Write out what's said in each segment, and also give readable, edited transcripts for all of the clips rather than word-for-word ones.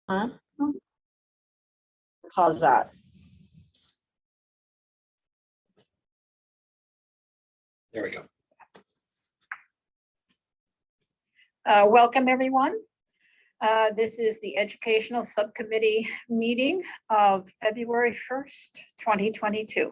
Huh? How's that? There we go. Welcome, everyone. This is the Educational Subcommittee meeting of February 1st, 2022.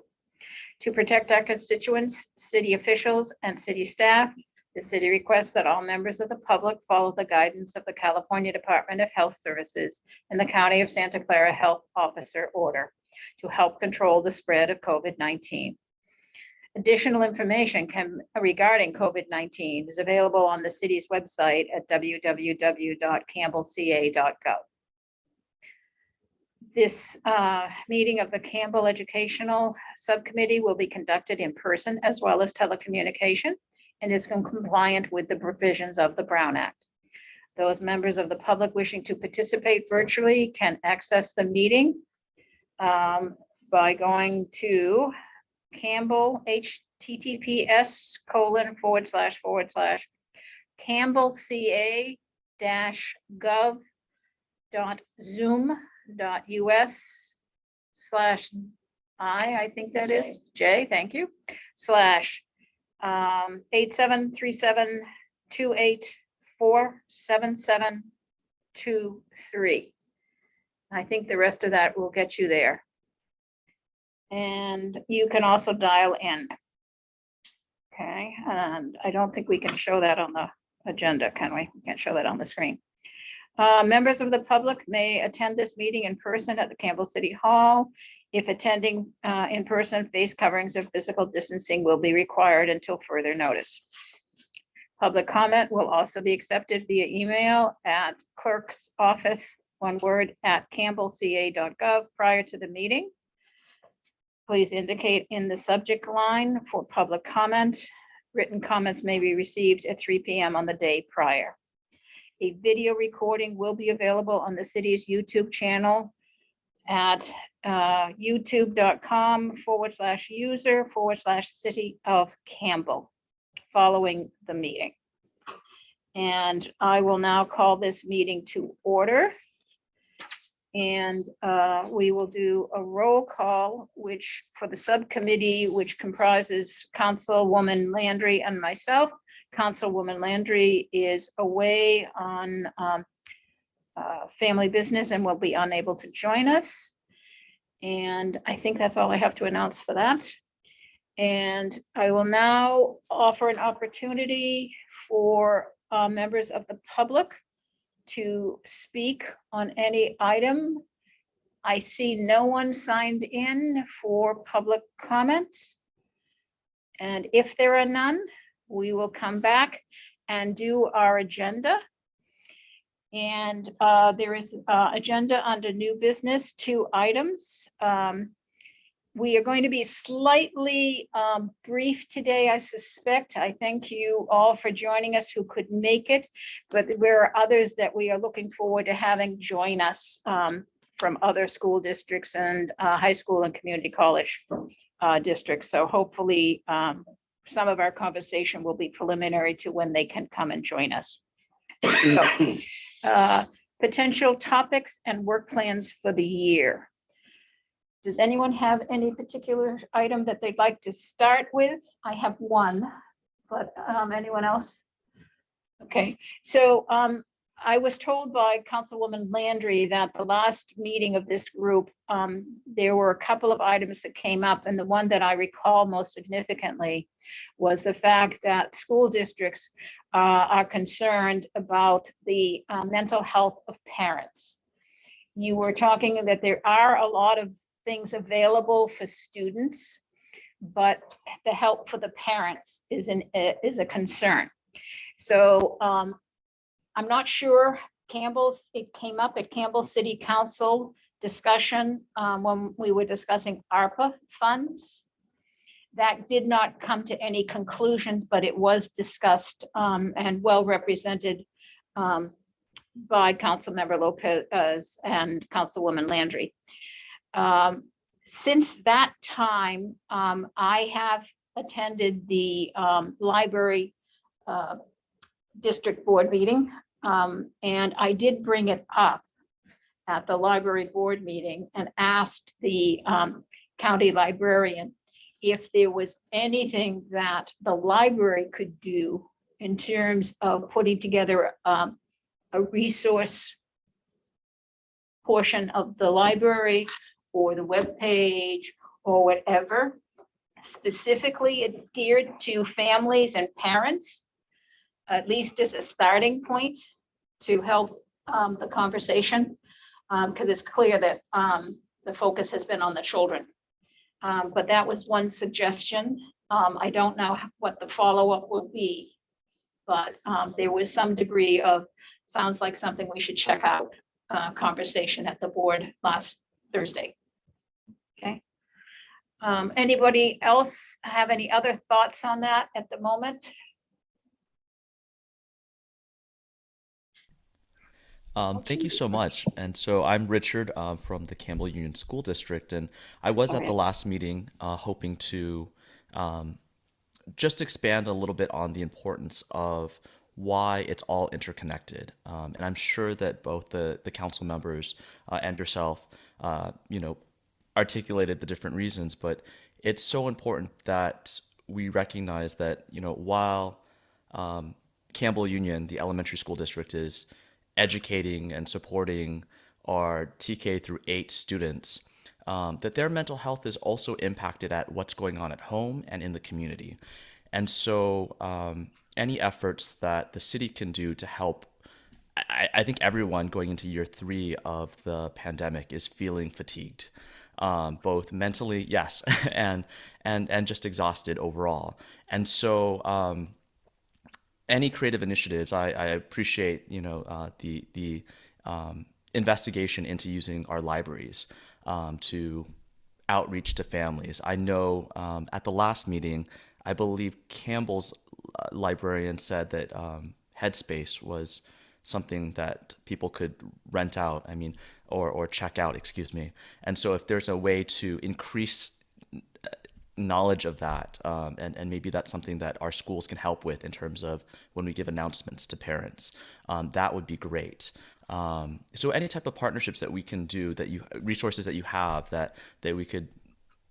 To protect our constituents, city officials, and city staff, the city requests that all members of the public follow the guidance of the California Department of Health Services and the County of Santa Clara Health Officer Order to help control the spread of COVID-19. Additional information regarding COVID-19 is available on the city's website at www.campbellca.gov. This meeting of the Campbell Educational Subcommittee will be conducted in person as well as telecommunication and is compliant with the provisions of the Brown Act. Those members of the public wishing to participate virtually can access the meeting by going to Campbell, https://campbellca.gov.zoom.us/I think that is J, thank you, /873728477723. I think the rest of that will get you there. And you can also dial in. Okay, and I don't think we can show that on the agenda, can we? We can't show that on the screen. Members of the public may attend this meeting in person at the Campbell City Hall. If attending in person, face coverings of physical distancing will be required until further notice. Public comment will also be accepted via email at clerk's office, one word, at campbellca.gov prior to the meeting. Please indicate in the subject line for public comment. Written comments may be received at 3 p.m. on the day prior. A video recording will be available on the city's YouTube channel at youtube.com/user/City of Campbell following the meeting. And I will now call this meeting to order. And we will do a roll call, which for the subcommittee, which comprises Councilwoman Landry and myself. Councilwoman Landry is away on family business and will be unable to join us. And I think that's all I have to announce for that. And I will now offer an opportunity for members of the public to speak on any item. I see no one signed in for public comment. And if there are none, we will come back and do our agenda. And there is agenda under new business, 2 items. We are going to be slightly brief today, I suspect. I thank you all for joining us who could make it, but there are others that we are looking forward to having join us from other school districts and high school and community college districts. So hopefully some of our conversation will be preliminary to when they can come and join us. So, potential topics and work plans for the year. Does anyone have any particular item that they'd like to start with? I have one, but anyone else? Okay, so I was told by Councilwoman Landry that the last meeting of this group, there were a couple of items that came up, and the one that I recall most significantly was the fact that school districts are concerned about the mental health of parents. You were talking that there are a lot of things available for students, but the help for the parents is a concern. So I'm not sure. It came up at Campbell City Council discussion when we were discussing ARPA funds. That did not come to any conclusions, but it was discussed and well represented by Councilmember Lopez and Councilwoman Landry. Since that time, I have attended the library district board meeting, and I did bring it up at the library board meeting and asked the county librarian if there was anything that the library could do in terms of putting together a resource portion of the library or the web page or whatever, specifically geared to families and parents, at least as a starting point to help the conversation, because it's clear that the focus has been on the children. But that was one suggestion. I don't know what the follow-up will be, but there was some degree of, sounds like something we should check out, conversation at the board last Thursday. Okay. Anybody else have any other thoughts on that at the moment? Thank you so much. And so I'm Richard from the Campbell Union School District, and I was at the last meeting hoping to just expand a little bit on the importance of why it's all interconnected. And I'm sure that both the council members and yourself, articulated the different reasons, but it's so important that we recognize that, while Campbell Union, the elementary school district, is educating and supporting our TK through 8 students, that their mental health is also impacted at what's going on at home and in the community. And so any efforts that the city can do to help, I think everyone going into year 3 of the pandemic is feeling fatigued, both mentally, yes, and just exhausted overall. And so any creative initiatives, I appreciate, the investigation into using our libraries to outreach to families. I know at the last meeting, I believe Campbell's librarian said that Headspace was something that people could rent out, or check out, excuse me. And so if there's a way to increase knowledge of that, and maybe that's something that our schools can help with in terms of when we give announcements to parents, that would be great. So any type of partnerships that we can do, resources that you have that we could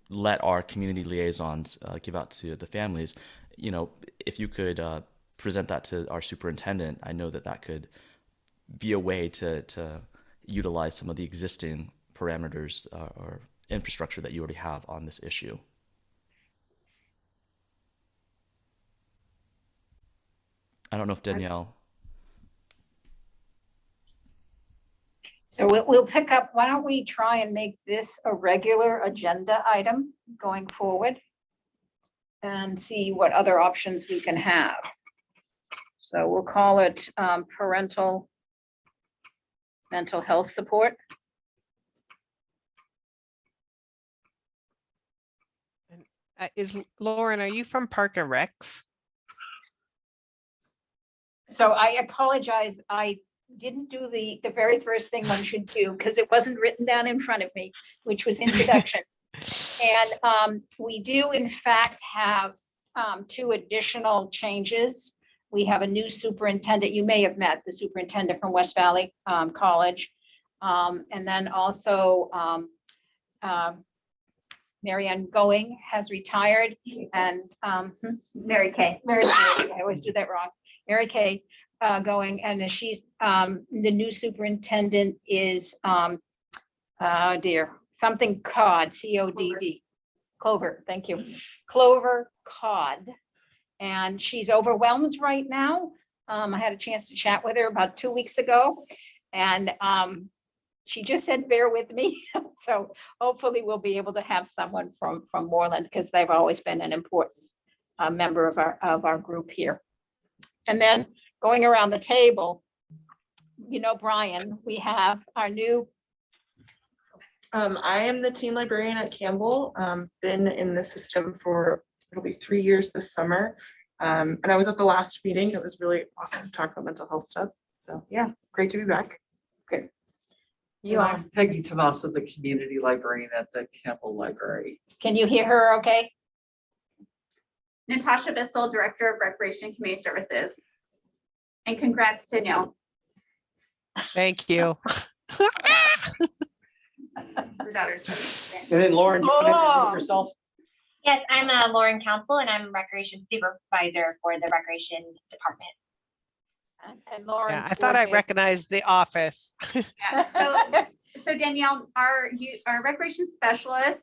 let our community liaisons give out to the families, if you could present that to our superintendent, I know that could be a way to utilize some of the existing parameters or infrastructure that you already have on this issue. I don't know if Danielle. So we'll pick up, why don't we try and make this a regular agenda item going forward and see what other options we can have. So we'll call it parental mental health support. Lauren, are you from Park and Recs? So I apologize, I didn't do the very first thing one should do because it wasn't written down in front of me, which was introduction. And we do in fact have 2 additional changes. We have a new superintendent. You may have met the superintendent from West Valley College. And then also Mary Ann Going has retired, and Mary Kay. I always do that wrong. Mary Kay Going, and she's the new superintendent is something Codd, C-O-D-D. Clover, thank you. Clover Codd. And she's overwhelmed right now. I had a chance to chat with her about 2 weeks ago, and she just said, bear with me. So hopefully we'll be able to have someone from Moreland, because they've always been an important member of our group here. And then going around the table, Brian, we have our new. I am the teen librarian at Campbell. Been in the system for, it'll be 3 years this summer. And I was at the last meeting. It was really awesome to talk about mental health stuff. So yeah, great to be back. Good. I'm Peggy Tomasa, the community librarian at the Campbell Library. Can you hear her okay? Natasha Bissell, Director of Recreation and Community Services. And congrats, Danielle. Thank you. The daughter's. And then Lauren, you want to Oh. introduce yourself? Yes, I'm Lauren Council and I'm Recreation Supervisor for the Recreation Department. And Lauren. Yeah, I thought I coordinates- recognized the office. Yeah, so Danielle, our recreation specialist,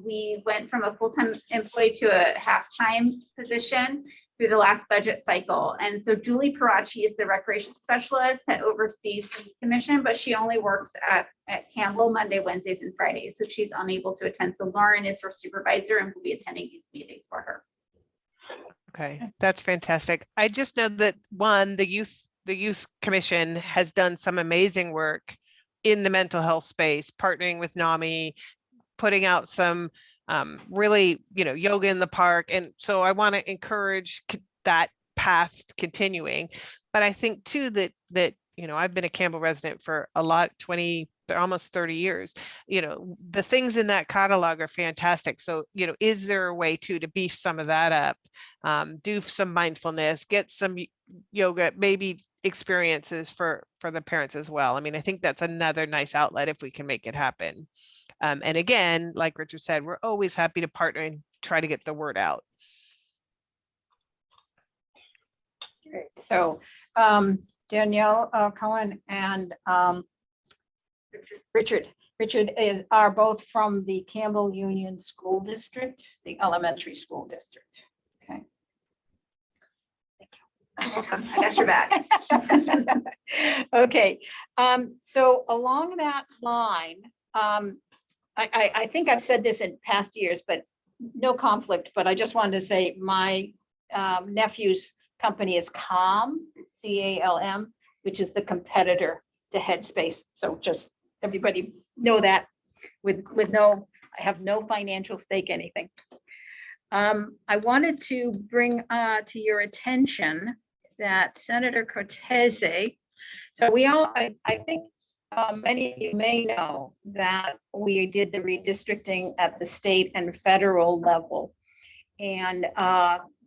we went from a full-time employee to a half-time position through the last budget cycle. And so Julie Parachi is the recreation specialist that oversees the commission, but she only works at Campbell Monday, Wednesdays, and Fridays. So she's unable to attend. So Lauren is her supervisor and will be attending these meetings for her. Okay, that's fantastic. I just know that the youth commission has done some amazing work in the mental health space, partnering with NAMI, putting out some really, yoga in the park. And so I want to encourage that path continuing. But I think too that I've been a Campbell resident for almost 30 years. The things in that catalog are fantastic. So, is there a way to beef some of that up, do some mindfulness, get some yoga, maybe experiences for the parents as well. I mean, I think that's another nice outlet if we can make it happen. And again, like Richard said, we're always happy to partner and try to get the word out. Great. So Danielle Cohen and Richard are both from the Campbell Union School District, the elementary school district. Okay. Welcome. I got your back. Okay, so along that line, I think I've said this in past years, but no conflict, but I just wanted to say my nephew's company is Calm, C-A-L-M, which is the competitor to Headspace. So just everybody know that with no, I have no financial stake, anything. I wanted to bring to your attention that Senator Cortese, so I think many of you may know that we did the redistricting at the state and federal level. And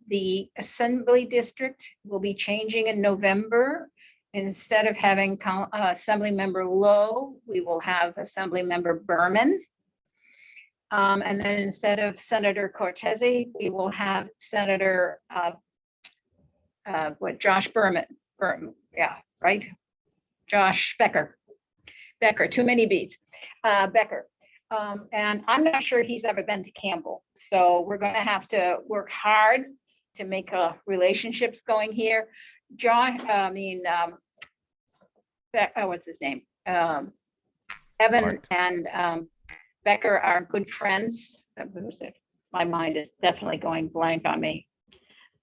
the Assembly District will be changing in November. Instead of having Assembly Member Lowe, we will have Assembly Member Berman. And then instead of Senator Cortese, we will have Senator Josh Berman, yeah, right? Josh Becker, too many B's, Becker. And I'm not sure he's ever been to Campbell. So we're going to have to work hard to make relationships going here. What's his name? Evan Mark. and Becker are good friends. My mind is definitely going blank on me.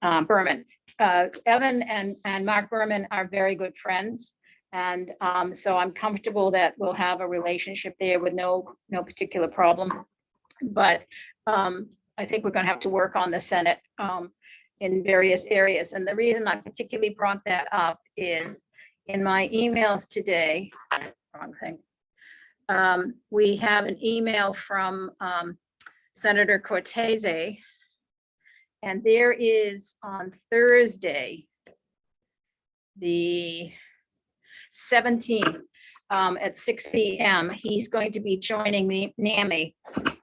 Berman. Evan and Mark Berman are very good friends. And so I'm comfortable that we'll have a relationship there with no particular problem. But I think we're going to have to work on the Senate in various areas. And the reason I particularly brought that up is in my emails today, wrong thing. We have an email from Senator Cortese, and there is on Thursday, the 17th, at 6 p.m., he's going to be joining the NAMI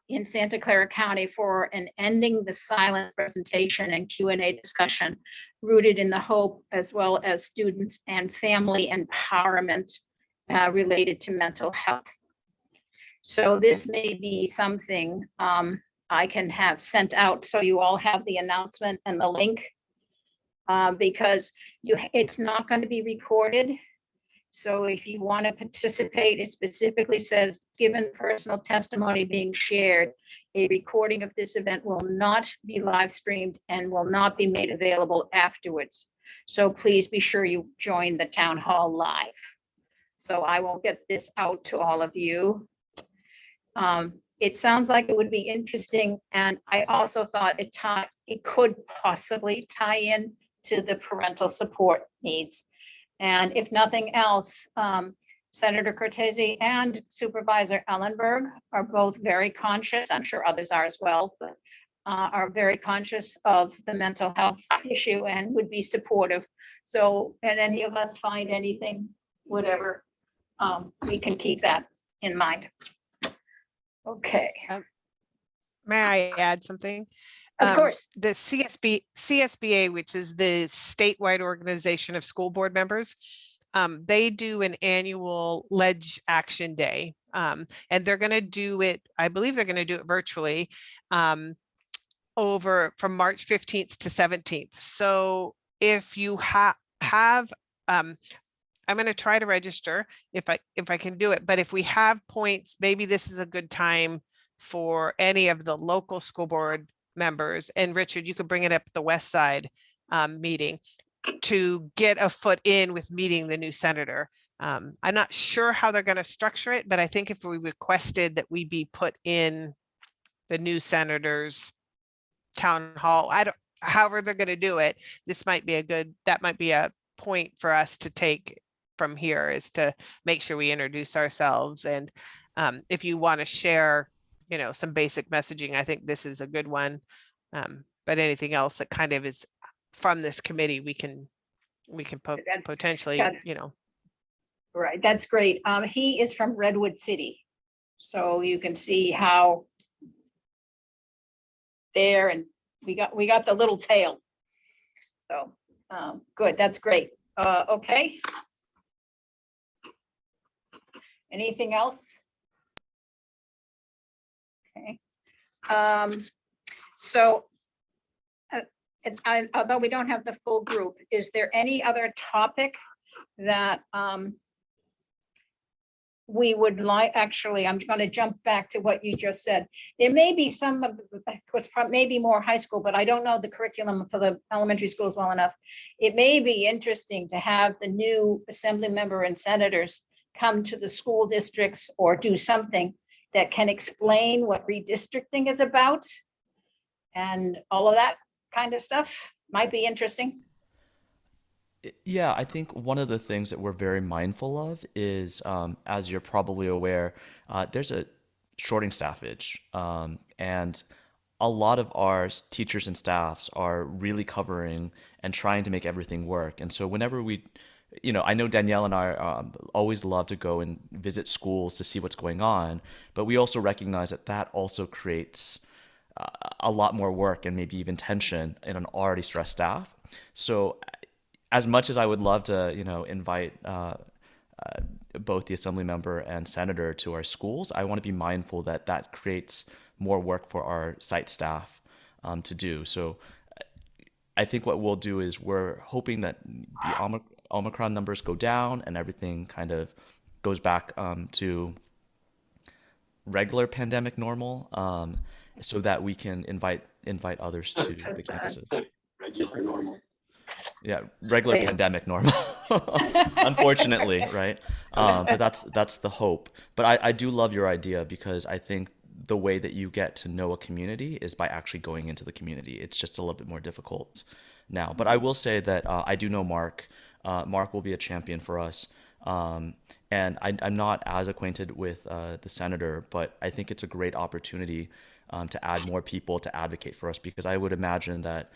in Santa Clara County for an Ending the Silence presentation and Q&A discussion rooted in the hope as well as students and family empowerment related to mental health. So this may be something I can have sent out so you all have the announcement and the link because it's not going to be recorded. So if you want to participate, it specifically says, given personal testimony being shared, a recording of this event will not be live streamed and will not be made available afterwards. So please be sure you join the town hall live. So I will get this out to all of you. It sounds like it would be interesting. And I also thought it could possibly tie in to the parental support needs. And if nothing else, Senator Cortese and Supervisor Ellenberg are both very conscious, I'm sure others are as well, but are very conscious of the mental health issue and would be supportive. So, and any of us find anything, whatever, we can keep that in mind. Okay, May I add something? of course. The CSBA, which is the statewide organization of school board members, they do an annual Ledge Action Day. And they're going to do it, I believe they're going to do it virtually over from March 15th to 17th. So if you have, I'm going to try to register if I can do it. But if we have points, maybe this is a good time for any of the local school board members. And Richard, you could bring it up at the West Side meeting to get a foot in with meeting the new senator. I'm not sure how they're going to structure it, but I think if we requested that we be put in the new senator's town hall, however they're going to do it, this might be that might be a point for us to take from here, is to make sure we introduce ourselves. And if you want to share, some basic messaging, I think this is a good one. But anything else that kind of is from this committee, we can potentially, Right, that's great. He is from Redwood City. So you can see how there, and we got the little tail. So good, that's great. Okay. Anything else? Okay. So although we don't have the full group, is there any other topic that we would like? Actually, I'm going to jump back to what you just said. There may be some of maybe more high school, but I don't know the curriculum for the elementary schools well enough. It may be interesting to have the new assembly member and senators come to the school districts or do something that can explain what redistricting is about and all of that kind of stuff. Might be interesting. Yeah, I think one of the things that we're very mindful of is, as you're probably aware, there's a shorting staffage, and a lot of our teachers and staffs are really covering and trying to make everything work. And so whenever I know Danielle and I always love to go and visit schools to see what's going on, but we also recognize that also creates a lot more work and maybe even tension in an already stressed staff. So as much as I would love to, invite both the assembly member and senator to our schools, I want to be mindful that creates more work for our site staff to do. So I think what we'll do is we're hoping that the Omicron numbers go down and everything kind of goes back to regular pandemic normal, so that we can invite others to the campuses. Regular normal. Yeah, regular Great. pandemic normal, unfortunately, right? But that's the hope. But I do love your idea, because I think the way that you get to know a community is by actually going into the community. It's just a little bit more difficult now. But I will say that I do know Mark. Mark will be a champion for us. And I'm not as acquainted with the senator, but I think it's a great opportunity to add more people to advocate for us, because I would imagine that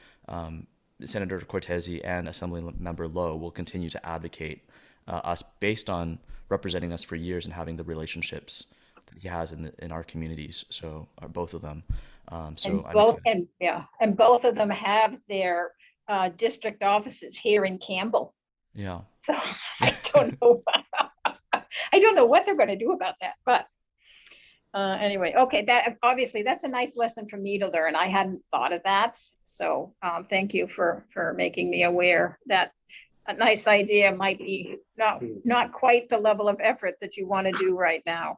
Senator Cortese and Assemblymember Lowe will continue to advocate us based on representing us for years and having the relationships that he has in our communities. So both of them. So and both of them have their district offices here in Campbell. Yeah. So I don't know. I don't know what they're going to do about that, but anyway, okay. Obviously that's a nice lesson for me to learn. I hadn't thought of that. So thank you for making me aware that a nice idea might be not quite the level of effort that you want to do right now.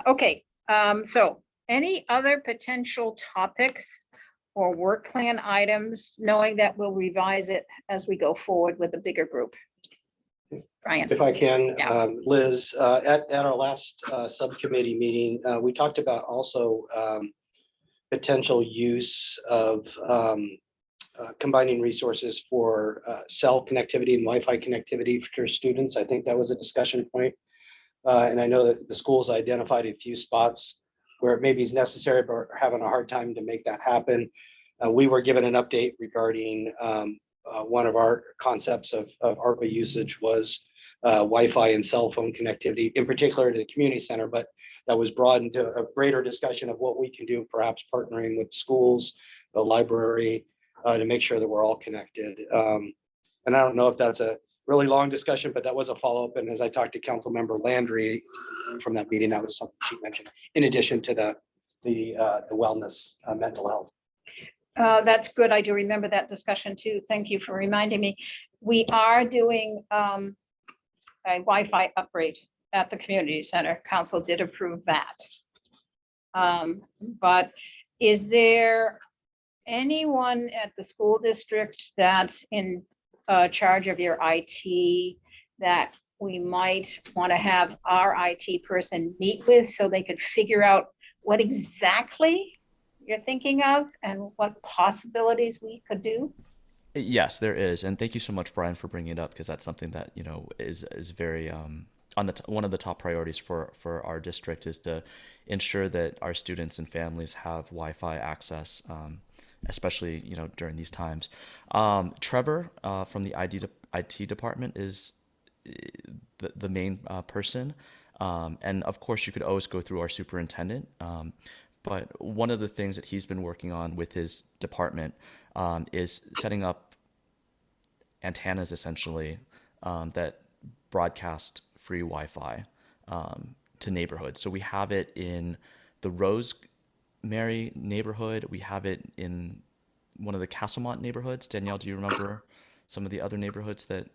Okay. So any other potential topics or work plan items, knowing that we'll revise it as we go forward with a bigger group? Brian. If I can, Yeah. Liz, at our last subcommittee meeting, we talked about also potential use of combining resources for cell connectivity and Wi-Fi connectivity for students. I think that was a discussion point. And I know that the schools identified a few spots where it maybe is necessary, but are having a hard time to make that happen. We were given an update regarding one of our concepts of ARPA usage was Wi-Fi and cell phone connectivity, in particular to the community center, but that was broadened to a greater discussion of what we can do, perhaps partnering with schools, the library, to make sure that we're all connected. And I don't know if that's a really long discussion, but that was a follow-up. And as I talked to Council Member Landry from that meeting, that was something she mentioned, in addition to the wellness, mental health. That's good. I do remember that discussion too. Thank you for reminding me. We are doing a Wi-Fi upgrade at the community center. Council did approve that. But is there anyone at the school district that's in charge of your IT that we might want to have our IT person meet with so they could figure out what exactly you're thinking of and what possibilities we could do? Yes, there is, and thank you so much, Brian, for bringing it up, because that's something that is very on the one of the top priorities for our district, is to ensure that our students and families have Wi-Fi access, especially during these times. Trevor from the IT department is the main person, and of course you could always go through our superintendent. But one of the things that he's been working on with his department is setting up antennas, essentially, that broadcast free Wi-Fi to neighborhoods. So we have it in the Rosemary neighborhood. We have it in one of the Castlemont neighborhoods. Danielle, do you remember some of the other neighborhoods that?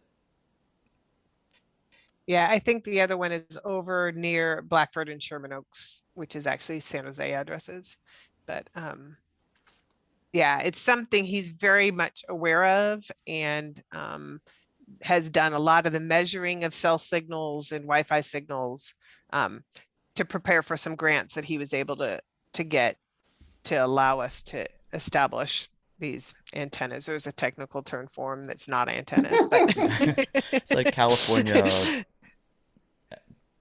Yeah, I think the other one is over near Blackford and Sherman Oaks, which is actually San Jose addresses. But yeah, it's something he's very much aware of, and has done a lot of the measuring of cell signals and Wi-Fi signals to prepare for some grants that he was able to get to allow us to establish these antennas. There's a technical term for them that's not antennas, but It's like California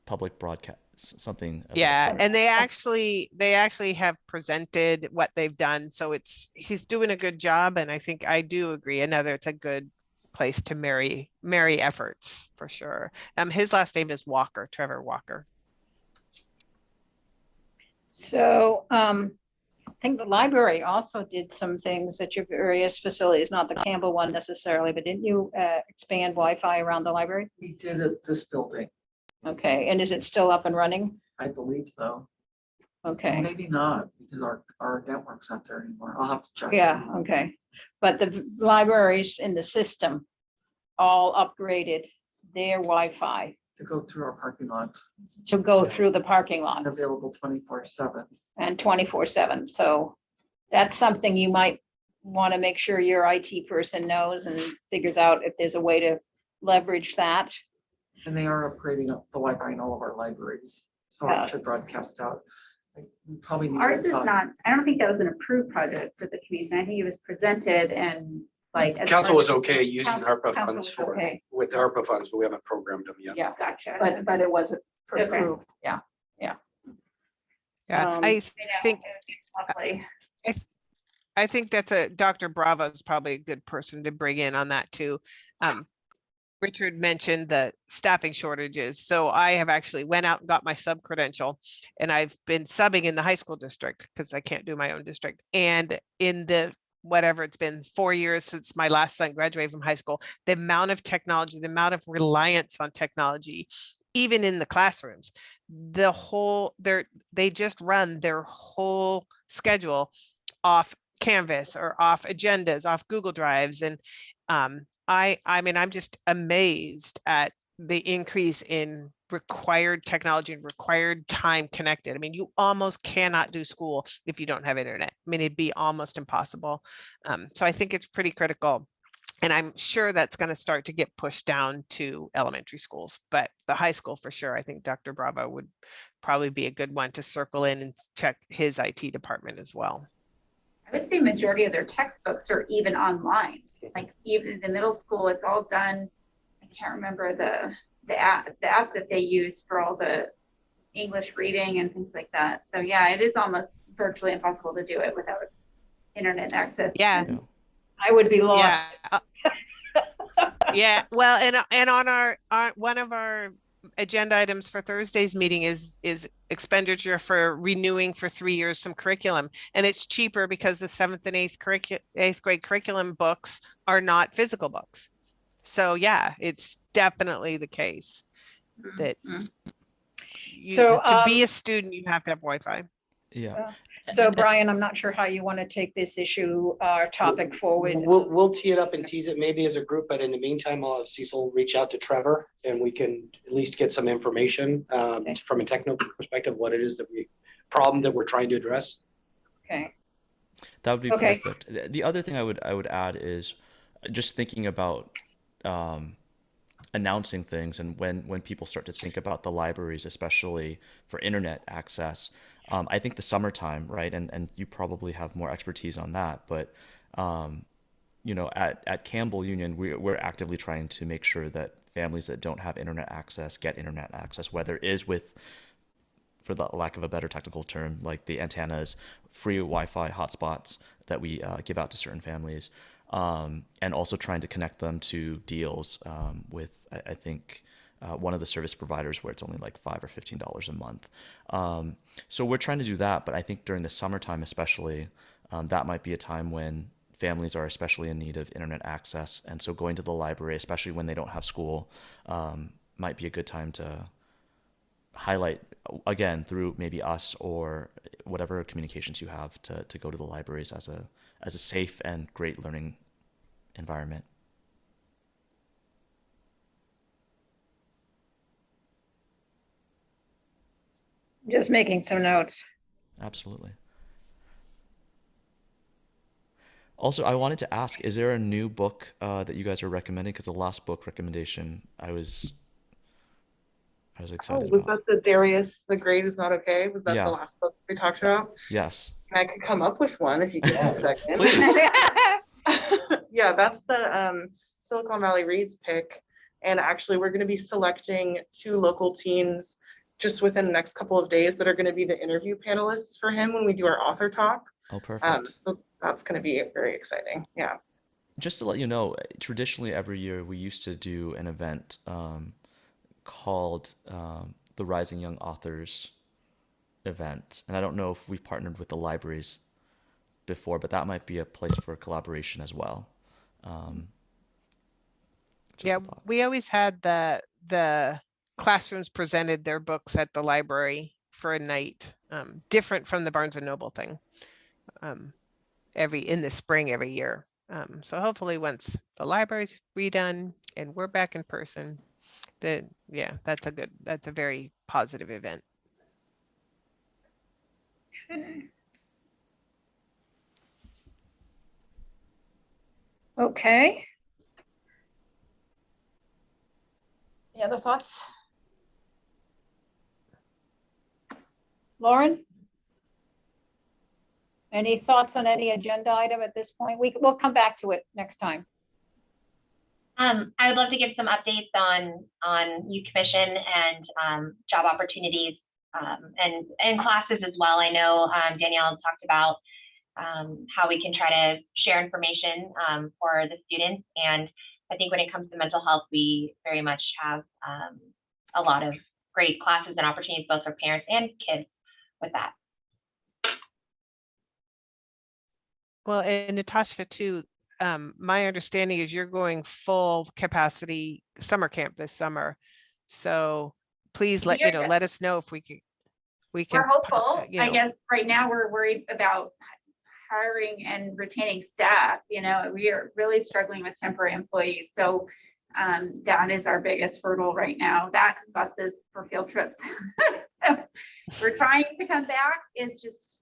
public broadcast, something of that yeah, sort. and they actually have presented what they've done, so he's doing a good job, and I do agree, it's a good place to marry efforts for sure. His last name is Walker, Trevor Walker. So I think the library also did some things at your various facilities, not the Campbell one necessarily, but didn't you expand Wi-Fi around the library? We did at this building, Okay, and is it still up and running? I believe so. Okay, Maybe not, because our network's not there anymore. I'll have to check. yeah, okay. But the libraries in the system all upgraded their Wi-Fi To go through our parking lots, to go through the parking and lots available 24/7. and 24/7. So that's something you might want to make sure your IT person knows and figures out if there's a way to leverage that. And they are upgrading up the Wi-Fi in all of our libraries, so Yeah. it should broadcast out. We probably need. Ours to is talk- not, I don't think that was an approved project for the community. I think it was presented and like. as Council part was of the okay using council- ARPA council funds was for it, Okay, with ARPA funds, but we haven't programmed them yet. yeah, Gotcha. but it wasn't Okay. approved, yeah. Yeah, Um, I I know, think- it would be lovely. I think Dr. Bravo is probably a good person to bring in on that too. Richard mentioned the staffing shortages. So I have actually went out and got my sub credential, and I've been subbing in the high school district because I can't do my own district. And in the whatever it's been 4 years since my last son graduated from high school, the amount of technology, the amount of reliance on technology, even in the classrooms, they just run their whole schedule off Canvas or off agendas, off Google Drives. And I mean, I'm just amazed at the increase in required technology and required time connected. I mean, you almost cannot do school if you don't have internet. I mean, it'd be almost impossible. So I think it's pretty critical. And I'm sure that's going to start to get pushed down to elementary schools, but the high school for sure. I think Dr. Bravo would probably be a good one to circle in and check his IT department as well. I would say majority of their textbooks are even online. Like even in the middle school, it's all done. I can't remember the app that they use for all the English reading and things like that. So yeah, it is almost virtually impossible to do it without internet access. Yeah. Yeah. I would be lost. Yeah. Yeah, well, and on our one of our agenda items for Thursday's meeting is expenditure for renewing for 3 years some curriculum. And it's cheaper because the seventh and eighth grade curriculum books are not physical books. So yeah, it's definitely the case that Mhm. you So, to be a student, you have to have Wi-Fi. Yeah. So Brian, I'm not sure how you want to take this issue, topic forward. We'll tee it up and tease it maybe as a group, but in the meantime, I'll have Cecil reach out to Trevor and we can at least get some information from a technical perspective, what it is problem that we're trying to address. Okay, That would be Okay. perfect. The other thing I would add is just thinking about announcing things, and when people start to think about the libraries, especially for internet access. I think the summertime, right? And you probably have more expertise on that, but at Campbell Union, we're actively trying to make sure that families that don't have internet access get internet access, whether it is with, for the lack of a better technical term, like the antennas, free Wi-Fi hotspots that we give out to certain families, and also trying to connect them to deals with, I think, one of the service providers where it's only like $5 or $15 a month. So we're trying to do that, but I think during the summertime especially, that might be a time when families are especially in need of internet access, and so going to the library, especially when they don't have school, might be a good time to highlight again through maybe us or whatever communications you have to go to the libraries as a safe and great learning environment. just making some notes. Absolutely. Also, I wanted to ask, is there a new book that you guys are recommending? Because the last book recommendation I was Oh, excited was about. that the Darius, The Grade Is Not Okay? Was that the Yeah. last book we talked about? Yes. I could come up with one if you give me a second. Please. Yeah, that's the Silicon Valley Reads pick. And actually, we're going to be selecting 2 local teens just within the next couple of days that are going to be the interview panelists for him when we do our author talk. Oh, perfect. So that's going to be very exciting. Yeah. Just to let you know, traditionally every year we used to do an event called the Rising Young Authors event. And I don't know if we've partnered with the libraries before, but that might be a place for collaboration as well. Just Yeah, a thought. we always had the classrooms presented their books at the library for a night, different from the Barnes and Noble thing. In the spring every year. So hopefully once the library's redone and we're back in person, that's a very positive event. Okay. Any other thoughts? Lauren? Any thoughts on any agenda item at this point? We'll come back to it next time. I would love to give some updates on youth commission and job opportunities and classes as well. I know Danielle talked about how we can try to share information for the students. And I think when it comes to mental health, we very much have a lot of great classes and opportunities, both for parents and kids with that. Well, and Natasha too, my understanding is you're going full capacity summer camp this summer. So please let us know if we can. We're hopeful. I guess right now we're worried about hiring and retaining staff. We are really struggling with temporary employees. So that is our biggest hurdle right now. That buses for field trips. So we're trying to come back. It's just,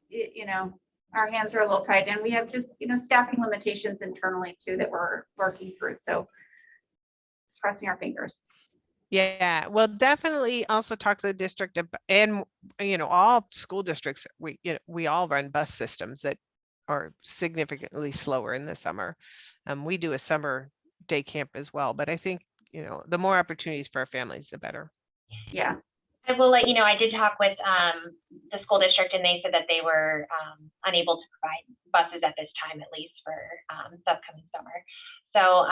our hands are a little tight, and we have just, staffing limitations internally too that we're working through. So crossing our fingers. Yeah, well, definitely also talk to the district and, all school districts. We all run bus systems that are significantly slower in the summer. We do a summer day camp as well, but I think, the more opportunities for our families, the better. Yeah. I will let you know, I did talk with the school district, and they said that they were unable to provide buses at this time, at least for upcoming summer. So,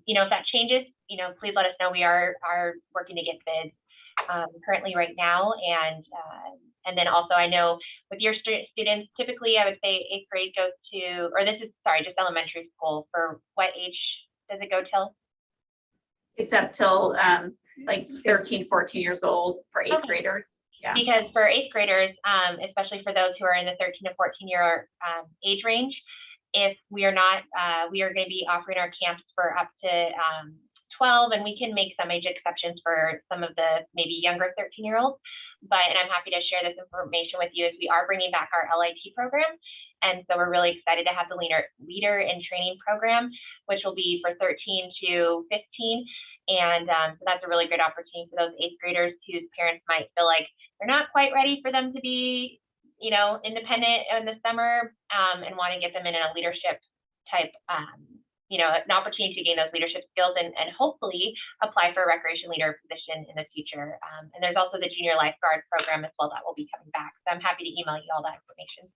if that changes, please let us know. We are working to get bids currently right now. And then also I know with your students, typically I would say 8th grade goes to, or this is, sorry, just elementary school. For what age does it go till? It's up till like 13, 14 years old for 8th Okay. graders. Yeah. Because for 8th graders, especially for those who are in the 13 to 14 year age range, if we are not, we are going to be offering our camps for up to 12, and we can make some age exceptions for some of the maybe younger 13-year-olds. And I'm happy to share this information with you as we are bringing back our LIT program. And so we're really excited to have the leader in training program, which will be for 13 to 15. And so that's a really good opportunity for those 8th graders whose parents might feel like they're not quite ready for them to be, independent in the summer, and want to get them in a leadership type, an opportunity to gain those leadership skills and hopefully apply for a recreation leader position in the future. And there's also the junior lifeguard program as well that will be coming back. So I'm happy to email you all that information.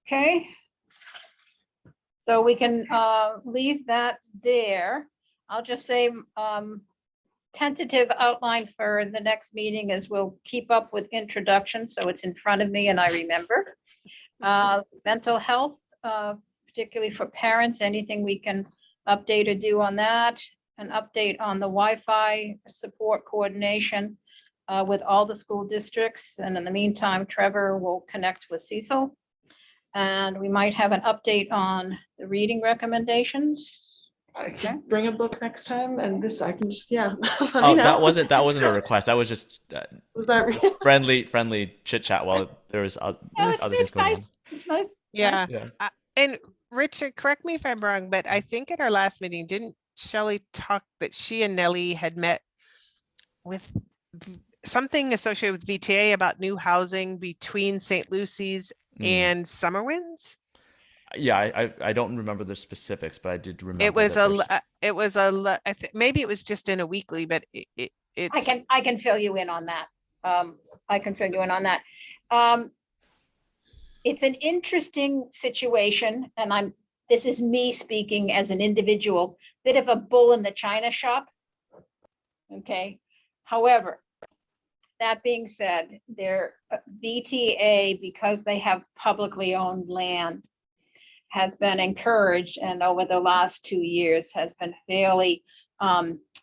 Okay. So we can leave that there. I'll just say tentative outline for the next meeting is we'll keep up with introductions, so it's in front of me and I remember. Mental health, particularly for parents, anything we can update or do on that. An update on the Wi-Fi support coordination with all the school districts. And in the meantime, Trevor will connect with Cecil. And we might have an update on the reading recommendations. I can bring a book next time, and this I can just let me Oh, know. that wasn't a request. That was just Was that just friendly chit chat while there was other things going on. It's nice. Yeah. Yeah. And Richard, correct me if I'm wrong, but I think at our last meeting, didn't Shelley talk that she and Nellie had met with something associated with VTA about new housing between St. Lucy's and Summer Winds? Yeah, I don't remember the specifics, but I did remember. It was that maybe it was just in a weekly, but it I can fill you in on that. It's an interesting situation, and this is me speaking as an individual, bit of a bull in the china shop. Okay. However, that being said, their VTA, because they have publicly owned land, has been encouraged, and over the last 2 years has been fairly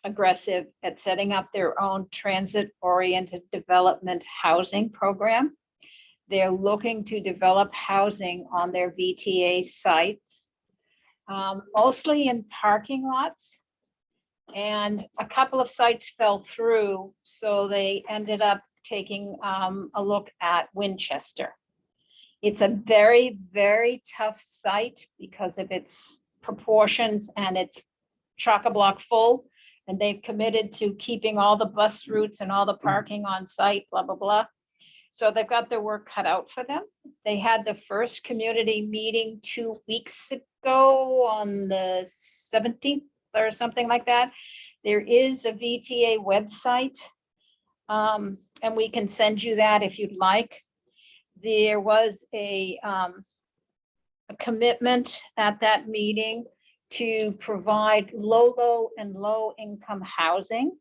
aggressive at setting up their own transit-oriented development housing program. They're looking to develop housing on their VTA sites, mostly in parking lots. And a couple of sites fell through, so they ended up taking a look at Winchester. It's a very, very tough site because of its proportions, and it's chock-a-block full. And they've committed to keeping all the bus routes and all the parking on site, blah, blah, blah. So they've got their work cut out for them. They had the first community meeting 2 weeks ago on the 17th or something like that. There is a VTA website, and we can send you that if you'd like. There was a commitment at that meeting to provide low and low income housing.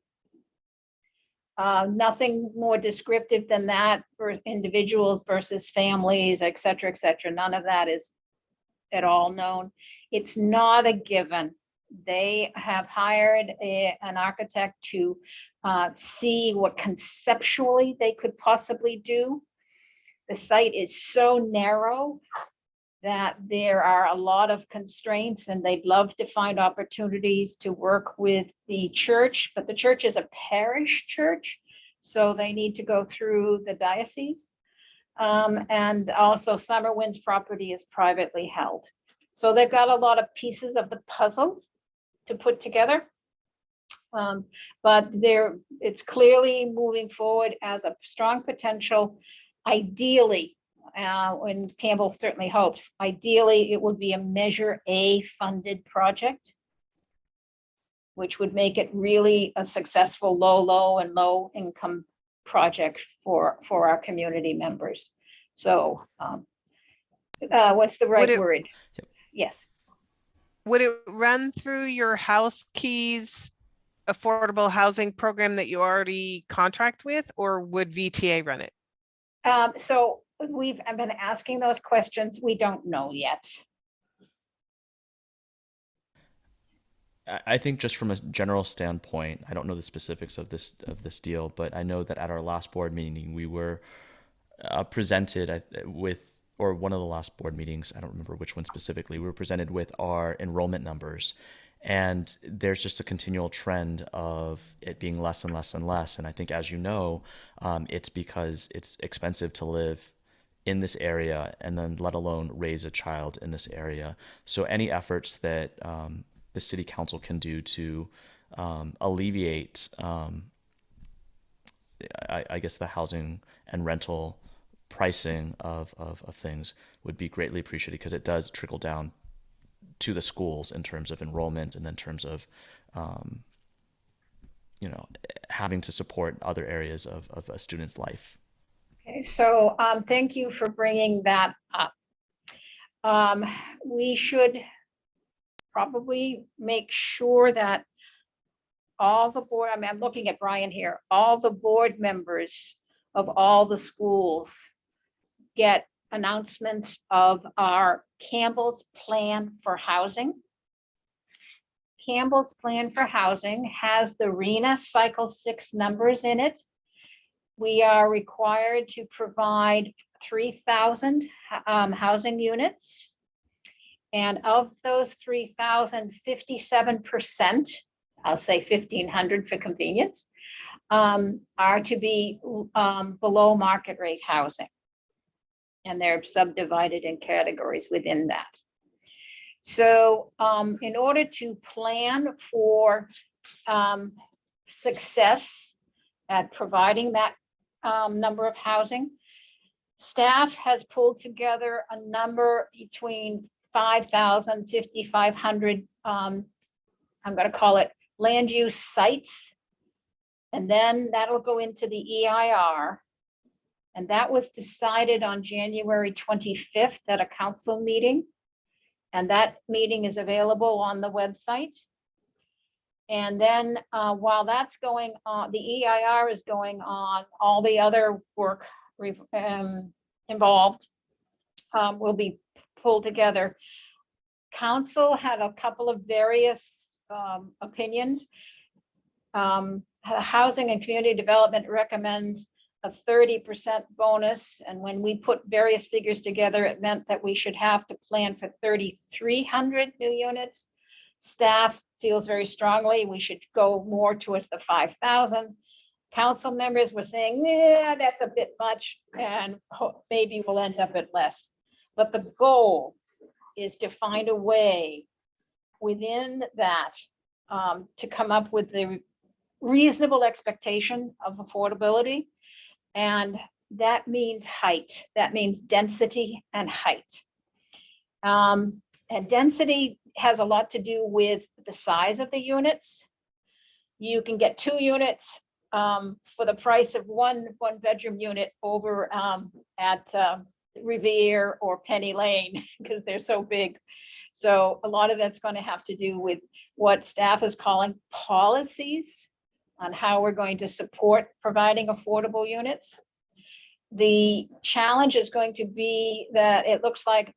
Nothing more descriptive than that for individuals versus families, et cetera, et cetera. None of that is at all known. It's not a given. They have hired an architect to see what conceptually they could possibly do. The site is so narrow that there are a lot of constraints, and they'd love to find opportunities to work with the church, but the church is a parish church, so they need to go through the diocese. And also Summer Wind's property is privately held. So they've got a lot of pieces of the puzzle to put together. But it's clearly moving forward as a strong potential. Ideally, and Campbell certainly hopes, ideally it would be a Measure A funded project, which would make it really a successful low and low income project for our community members. So what's the right word? Yes. Would it run through your House Keys affordable housing program that you already contract with, or would VTA run it? So I've been asking those questions. We don't know yet. I think just from a general standpoint, I don't know the specifics of this deal, but I know that at our last board meeting, we were presented with, or one of the last board meetings, I don't remember which one specifically, we were presented with our enrollment numbers. And there's just a continual trend of it being less and less and less. And I think, as you know, it's because it's expensive to live in this area, and then let alone raise a child in this area. So any efforts that the city council can do to alleviate, I guess, the housing and rental pricing of things would be greatly appreciated, because it does trickle down to the schools in terms of enrollment, and then in terms of having to support other areas of a student's life. Okay, so thank you for bringing that up. We should probably make sure that all the board, I'm looking at Brian here, all the board members of all the schools get announcements of our Campbell's Plan for Housing. Campbell's Plan for Housing has the RENA Cycle 6 numbers in it. We are required to provide 3,000 housing units. And of those 3,000, 57%, I'll say 1,500 for convenience, are to be below market rate housing. And they're subdivided in categories within that. So in order to plan for success at providing that number of housing, staff has pulled together a number between 5,000, 5,500, I'm going to call it land use sites. And then that'll go into the EIR. And that was decided on January 25th at a council meeting. And that meeting is available on the website. And then while that's going on, the EIR is going on, all the other work involved will be pulled together. Council had a couple of various opinions. Housing and Community Development recommends a 30% bonus. And when we put various figures together, it meant that we should have to plan for 3,300 new units. Staff feels very strongly we should go more towards the 5,000. Council members were saying, yeah, that's a bit much, and maybe we'll end up at less. But the goal is to find a way within that to come up with the reasonable expectation of affordability. And that means height. That means density and height. And density has a lot to do with the size of the units. You can get 2 units for the price of one bedroom unit over at Revere or Penny Lane, because they're so big. So a lot of that's going to have to do with what staff is calling policies on how we're going to support providing affordable units. The challenge is going to be that it looks like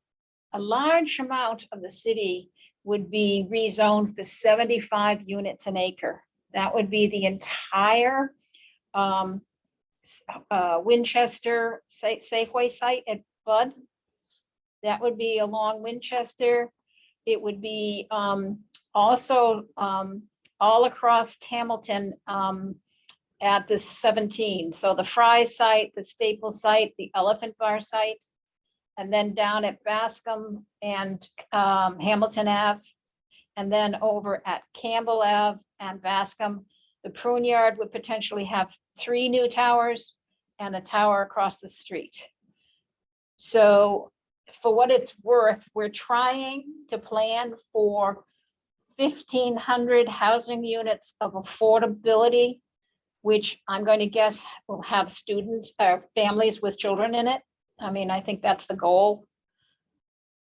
a large amount of the city would be rezoned for 75 units an acre. That would be the entire Winchester Safeway site at Bud. That would be along Winchester. It would be also all across Hamilton at the 17. So the Fry site, the Staples site, the Elephant Bar site, and then down at Bascom and Hamilton Ave, and then over at Campbell Ave and Bascom. The Prune Yard would potentially have 3 new towers and a tower across the street. So for what it's worth, we're trying to plan for 1,500 housing units of affordability, which I'm going to guess will have students or families with children in it. I mean, I think that's the goal,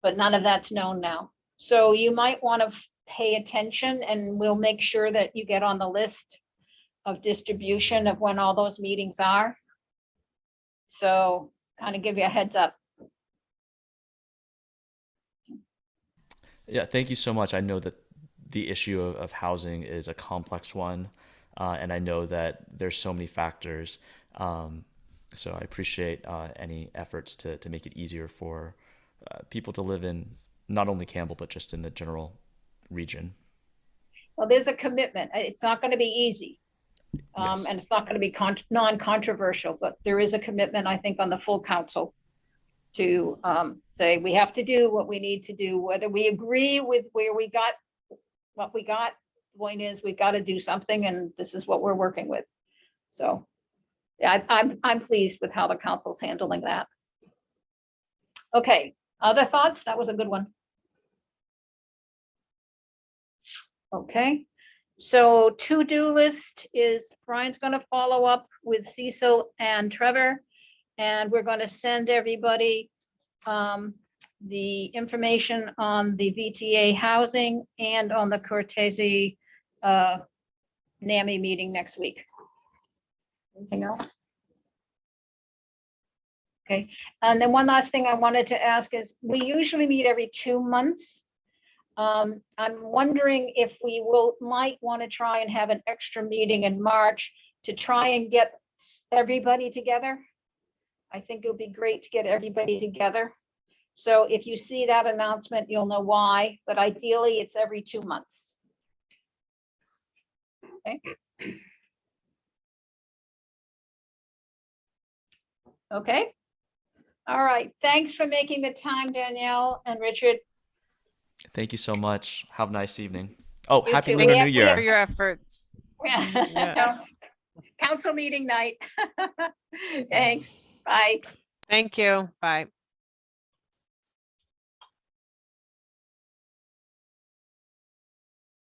but none of that's known now. So you might want to pay attention, and we'll make sure that you get on the list of distribution of when all those meetings are. So kind of give you a heads up. Yeah, thank you so much. I know that the issue of housing is a complex one, and I know that there's so many factors. So I appreciate any efforts to make it easier for people to live in not only Campbell, but just in the general region. Well, there's a commitment. It's not going to be easy. Yes. And it's not going to be non-controversial, but there is a commitment, I think, on the full council to say we have to do what we need to do, whether we agree with where we got what we got. The point is, we've got to do something, and this is what we're working with. So, yeah, I'm pleased with how the council's handling that. Okay, other thoughts? That was a good one. Okay, so to-do list is Brian's going to follow up with Cecil and Trevor, and we're going to send everybody the information on the VTA housing and on the Cortese NAMI meeting next week. Anything else? Okay, and then one last thing I wanted to ask is, we usually meet every 2 months. I'm wondering if we might want to try and have an extra meeting in March to try and get everybody together. I think it would be great to get everybody together. So if you see that announcement, you'll know why, but ideally it's every 2 months. Okay. Okay. All right. Thanks for making the time, Danielle and Richard. Thank you so much. Have a nice evening. Oh, You happy too. Lunar We New have- Year. For your efforts. Yeah. Council meeting night. Thanks. Bye. Thank you. Bye.